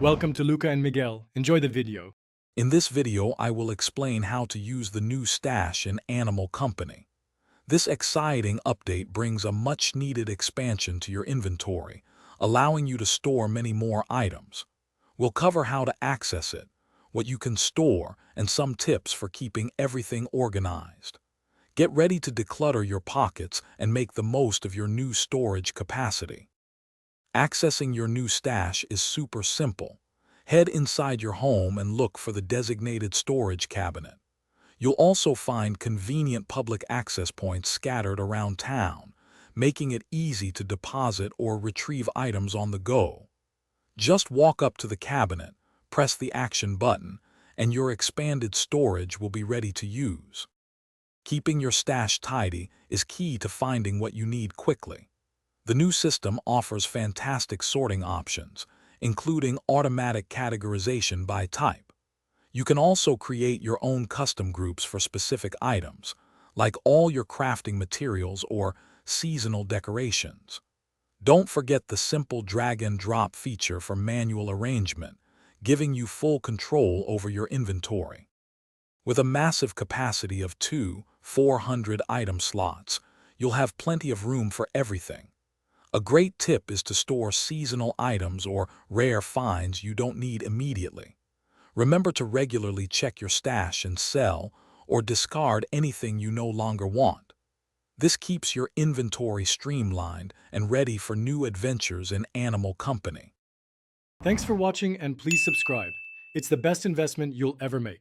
Welcome to Luca and Miguel. Enjoy the video. In this video, I will explain how to use the new stash in Animal Company. This exciting update brings a much-needed expansion to your inventory, allowing you to store many more items. We'll cover how to access it, what you can store, and some tips for keeping everything organized. Get ready to declutter your pockets and make the most of your new storage capacity. Accessing your new stash is super simple. Head inside your home and look for the designated storage cabinet. You'll also find convenient public access points scattered around town, making it easy to deposit or retrieve items on the go. Just walk up to the cabinet, press the action button, and your expanded storage will be ready to use. Keeping your stash tidy is key to finding what you need quickly. The new system offers fantastic sorting options, including automatic categorization by type. You can also create your own custom groups for specific items, like all your crafting materials or seasonal decorations. Don't forget the simple drag-and-drop feature for manual arrangement, giving you full control over your inventory. With a massive capacity of 400 item slots, you'll have plenty of room for everything. A great tip is to store seasonal items or rare finds you don't need immediately. Remember to regularly check your stash and sell or discard anything you no longer want. This keeps your inventory streamlined and ready for new adventures in Animal Company. Thanks for watching and please subscribe. It's the best investment you'll ever make.